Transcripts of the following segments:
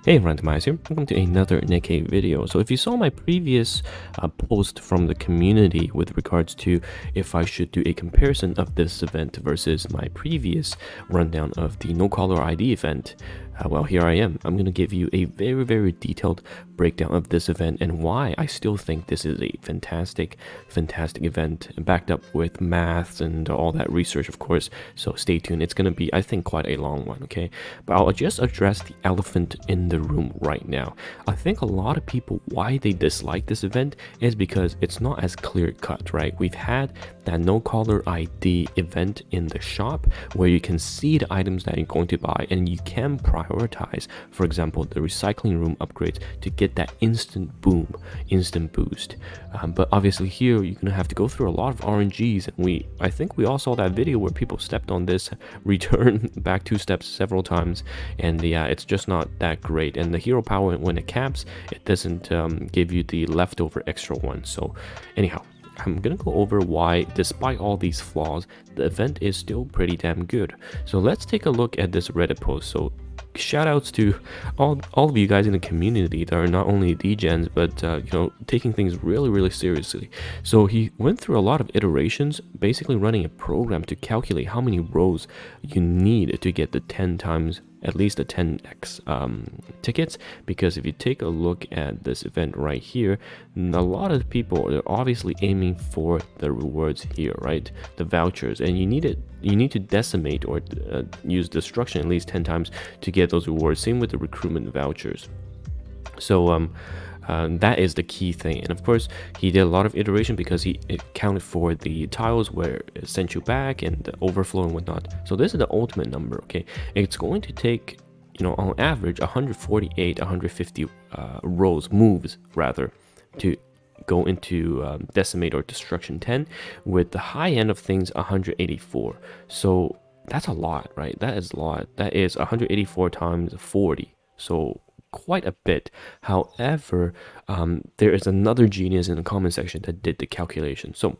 Hey everyone, TimaeuSS here. Welcome to another NIKKE video. So if you saw my previous post from the community with regards to if I should do a comparison of this event versus my previous rundown of the no caller ID event, well, here I am. I'm going to give you a very detailed breakdown of this event and why I still think this is a fantastic event, backed up with maths and all that research, of course. So stay tuned. It's going to be, I think, quite a long one, okay? But I'll just address the elephant in the room right now. I think a lot of people, why they dislike this event is because it's not as clear cut, right? We've had that no caller ID event in the shop where you can see the items that you're going to buy and you can prioritize, for example, the recycling room upgrades to get that instant boom, instant boost. But obviously here you're gonna have to go through a lot of RNGs, and I think we all saw that video where people stepped on this return back 2 steps several times, and yeah, it's just not that great. And the hero power, when it caps, it doesn't give you the leftover extra one. So anyhow, I'm gonna go over why, despite all these flaws, the event is still pretty damn good. So let's take a look at this Reddit post. So shout outs to all of you guys in the community that are not only degens but you know, taking things really seriously. So he went through a lot of iterations, basically running a program to calculate how many rows you need to get the 10 times at least the 10x tickets, because if you take a look at this event right here, a lot of people are obviously aiming for the rewards here, right? The vouchers, and you need to decimate or use destruction at least 10 times to get those rewards. Same with the recruitment vouchers. So that is the key thing. And of course he did a lot of iteration because he accounted for the tiles where it sent you back and the overflow and whatnot. So this is the ultimate number, okay? It's going to take, you know, on average 150 rows, moves rather, to go into decimate or destruction 10, with the high end of things 184. So that's a lot, right? That is a lot. That is 184 times 40, so quite a bit. However, there is another genius in the comment section that did the calculation. So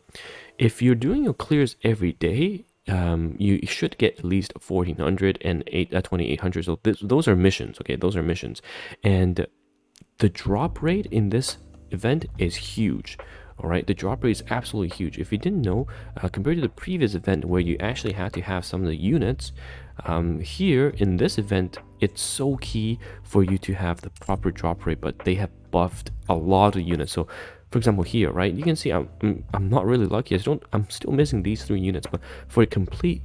if you're doing your clears every day, you should get at least 1400 and 2800. So those are missions, okay? Those are missions, and the drop rate in this event is huge. All right, the drop rate is absolutely huge. If you didn't know, compared to the previous event where you actually had to have some of the units, here in this event, it's so key for you to have the proper drop rate, but they have buffed a lot of units. So for example here, right, you can see I'm not really lucky. I'm still missing these 3 units, but for a completely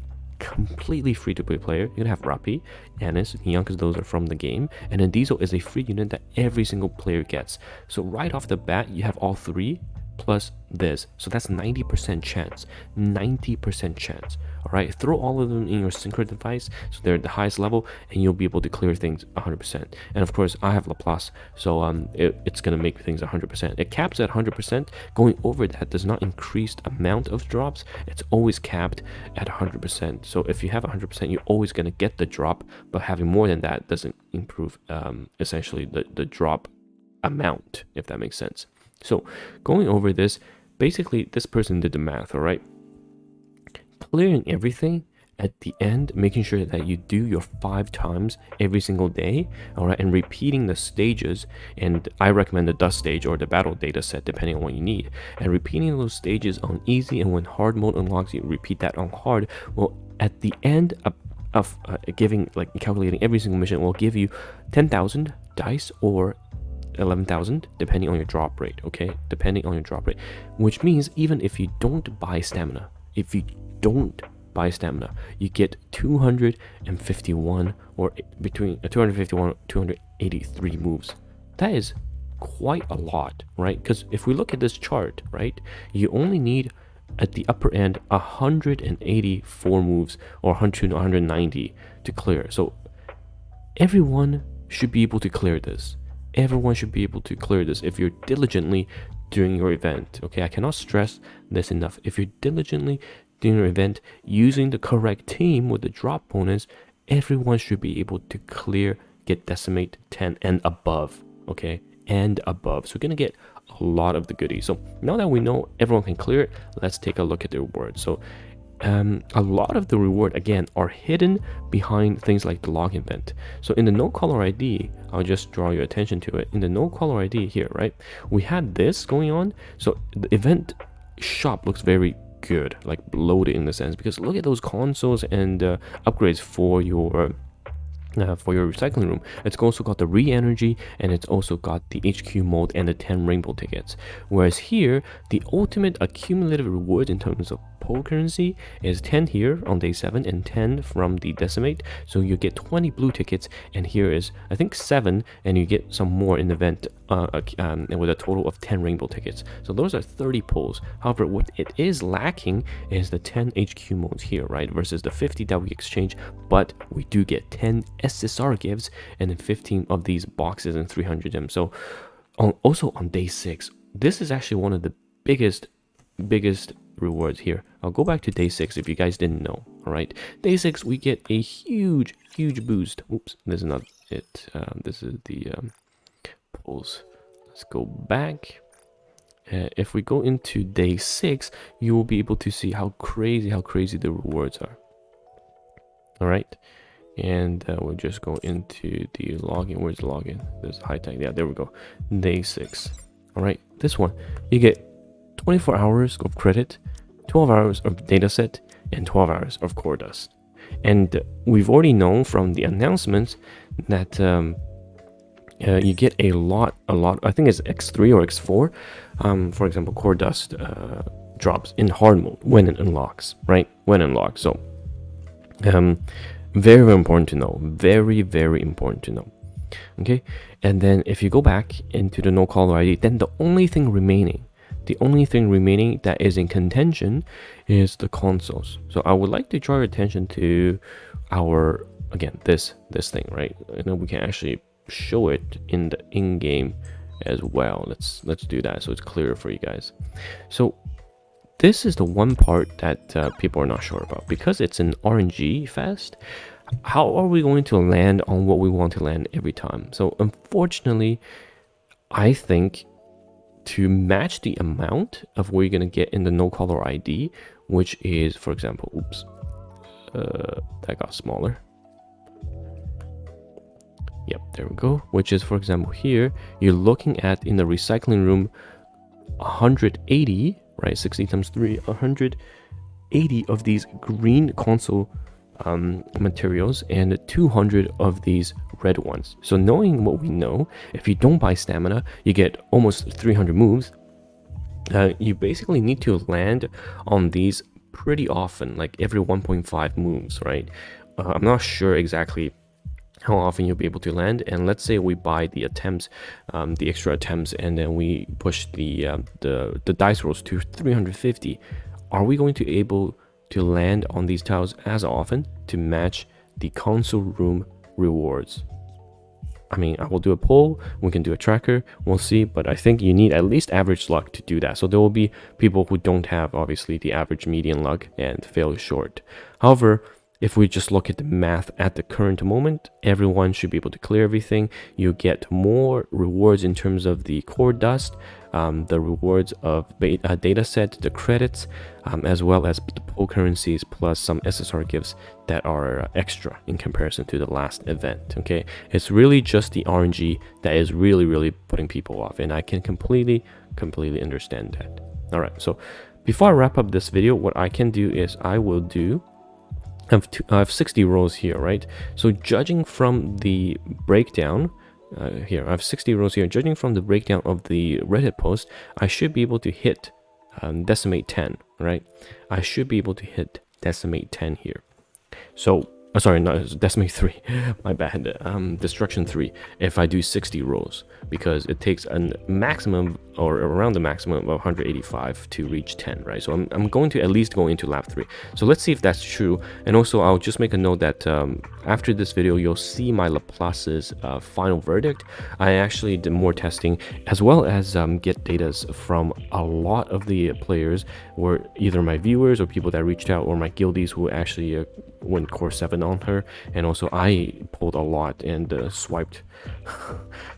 free-to-play player, you're gonna have Rapi, Anis, Young, because those are from the game, and then Diesel is a free unit that every single player gets. So right off the bat, you have all 3 plus this, so that's 90% chance. 90% chance. All right, throw all of them in your synchro device so they're at the highest level, and you'll be able to clear things 100%. And of course I have Laplace, so it's gonna make things 100%. It caps at 100%. Going over that does not increase the amount of drops. It's always capped at 100%. So if you have 100%, you're always gonna get the drop, but having more than that doesn't improve essentially the drop amount, if that makes sense. So going over this, basically this person did the math, all right? Clearing everything at the end, making sure that you do your 5 times every single day, all right, and repeating the stages. And I recommend the dust stage or the battle data set, depending on what you need, and repeating those stages on easy, and when hard mode unlocks, you repeat that on hard. Well, at the end of calculating every single mission, will give you 10,000 dice or 11,000 depending on your drop rate, okay? Depending on your drop rate, which means even if you don't buy stamina, you get 251, or between 251 283 moves. That is quite a lot, right? Because if we look at this chart, right, you only need at the upper end 184 moves or 100 to 190 to clear. So everyone should be able to clear this. Everyone should be able to clear this if you're diligently doing your event, okay? I cannot stress this enough. If you're diligently doing your event using the correct team with the drop bonus, everyone should be able to clear, get decimate 10 and above, okay? And above. So we're gonna get a lot of the goodies. So now that we know everyone can clear it, let's take a look at the rewards. So a lot of the reward again are hidden behind things like the login event. So in the no caller ID, I'll just draw your attention to it. In the no caller ID here, right, we had this going on. So the event shop looks very good, like loaded in the sense, because look at those consoles and upgrades for your recycling room. It's also got the re-energy, and it's also got the HQ mode and the 10 rainbow tickets. Whereas here, the ultimate accumulative reward in terms of pool currency is 10 here on day 7 and 10 from the decimate. So you get 20 blue tickets, and here is I think 7, and you get some more in the event with a total of 10 rainbow tickets. So those are 30 pulls. However, what it is lacking is the 10 HQ modes here, right, versus the 50 that we exchange, but we do get 10 SSR gifts and then 15 of these boxes and 300 gems. So also on day 6, this is actually one of the biggest rewards here. I'll go back to day 6 if you guys didn't know. All right, day 6 we get a huge boost. Oops, this is not it. This is the pulls. Let's go back. If we go into day 6, you will be able to see how crazy the rewards are. All right, and we'll just go into the login. Where's the login? There's high tech. Yeah, there we go. Day 6. All right, this one you get 24 hours of credit, 12 hours of data set, and 12 hours of core dust. And we've already known from the announcements that you get a lot. I think it's X3 or X4. For example, core dust drops in hard mode when it unlocks, right? When unlocked. So very important to know. Very important to know. Okay, and then if you go back into the no caller ID, then the only thing remaining that is in contention is the consoles. So I would like to draw your attention to our, again, this thing, right? I know we can actually show it in the in-game as well. Let's do that so it's clearer for you guys. So this is the one part that people are not sure about, because it's an RNG fest. How are we going to land on what we want to land every time? So unfortunately, I think to match the amount of what you're going to get in the no caller ID, which is, for example, oops, that got smaller. Yep, there we go. Which is, for example, here you're looking at in the recycling room 180, right? 60 times 3, 180 of these green console materials and 200 of these red ones. So knowing what we know, if you don't buy stamina, you get almost 300 moves. You basically need to land on these pretty often, like every 1.5 moves, right? I'm not sure exactly how often you'll be able to land, and let's say we buy the attempts, the extra attempts, and then we push the dice rolls to 350. Are we going to be able to land on these tiles as often to match the console room rewards? I mean, I will do a poll, we can do a tracker, we'll see, but I think you need at least average luck to do that. So there will be people who don't have, obviously, the average median luck and fail short. However, if we just look at the math at the current moment, everyone should be able to clear everything. You get more rewards in terms of the core dust, the rewards of data set, the credits, as well as the pool currencies, plus some SSR gifts that are extra in comparison to the last event. Okay, it's really just the RNG that is really putting people off, and I can completely understand that. All right, so before I wrap up this video, what I can do is I have 60 rows here, right? So judging from the breakdown here, I have 60 rows here. Judging from the breakdown of the Reddit post, I should be able to hit decimate 10, right? I should be able to hit decimate 10 here. So sorry, no, it's decimate 3. My bad. Destruction 3. If I do 60 rows, because it takes a maximum or around the maximum of 185 to reach 10, right? So I'm going to at least go into lap 3. So let's see if that's true. And also, I'll just make a note that after this video, you'll see my Laplace's final verdict. I actually did more testing, as well as get data from a lot of the players, or either my viewers or people that reached out, or my guildies who actually went core 7 run on her, and also I pulled a lot and swiped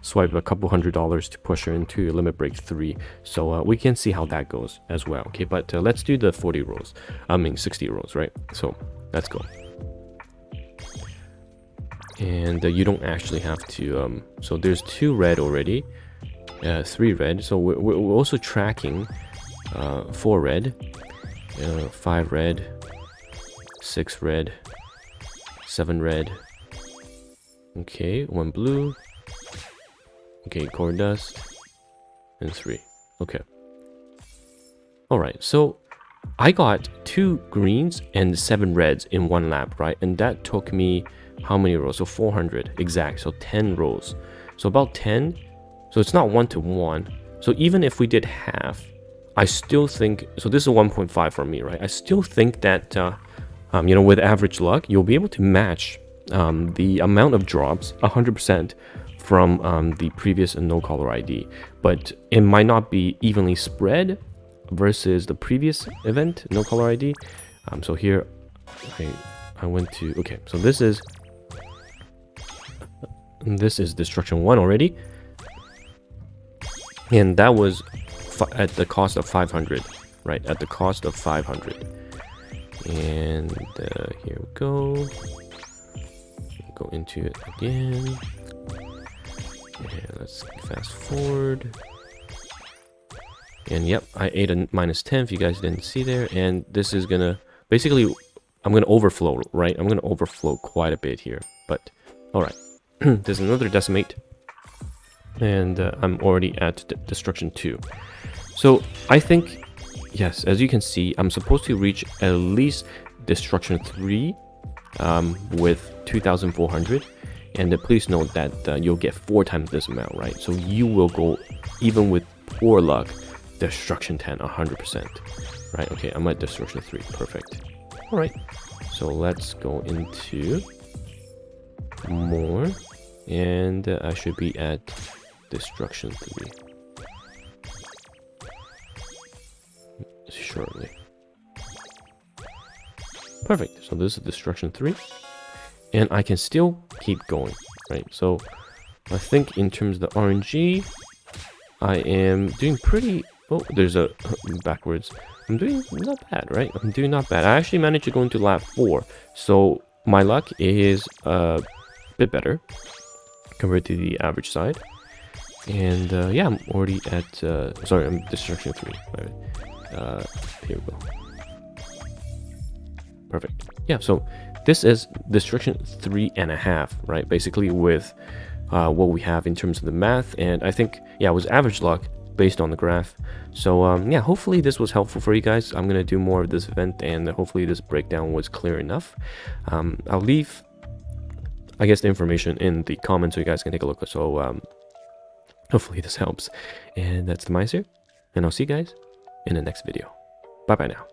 swiped a couple $100 to push her into limit break 3. So we can see how that goes as well. Okay, but let's do the 40 rolls. I mean 60 rolls, right? So let's go. And you don't actually have to so there's 2 red already, 3 red, so we're also tracking 4 red, 5 red, 6 red, 7 red, okay, 1 blue, okay, core dust, and 3. Okay, all right, so I got 2 greens and 7 reds in 1 lap, right? And that took me how many rolls? So 400 exact, so 10 rolls, so about 10. So it's not 1 to 1. So even if we did half, I still think, so this is 1.5 for me, right? I still think that you know, with average luck, you'll be able to match the amount of drops 100% from the previous no caller ID, but it might not be evenly spread versus the previous event no caller ID. So here I went to, okay, so this is destruction 1 already, and that was at the cost of 500, right? At the cost of 500. And here we go. Go into it again. And let's fast forward. And yep, I ate a -10 if you guys didn't see there. And this is gonna, basically, I'm gonna overflow, right? I'm gonna overflow quite a bit here. But, alright. There's another decimate. And I'm already at destruction 2. So I think, yes, as you can see, I'm supposed to reach at least destruction 3 with 2,400. And please note that you'll get 4 times this amount, right? So you will go, even with poor luck, destruction 10 100%, right? Okay, I'm at destruction 3. Perfect. All right, so let's go into more, and I should be at destruction 3 shortly. Perfect. So this is destruction 3, and I can still keep going, right? So I think in terms of the RNG, I am doing pretty. Oh, there's a backwards. I'm doing not bad, right? I'm doing not bad. I actually managed to go into lap 4, so my luck is a bit better compared to the average side. And yeah, I'm already at sorry, I'm destruction 3. Here we go. Perfect. Yeah, so this is destruction 3.5, right? Basically with what we have in terms of the math, and I think, yeah, it was average luck based on the graph. So yeah, hopefully this was helpful for you guys. I'm gonna do more of this event, and hopefully this breakdown was clear enough. I'll leave, I guess, the information in the comments so you guys can take a look. So hopefully this helps. And that's TimaeuSS here, and I'll see you guys in the next video. Bye bye now.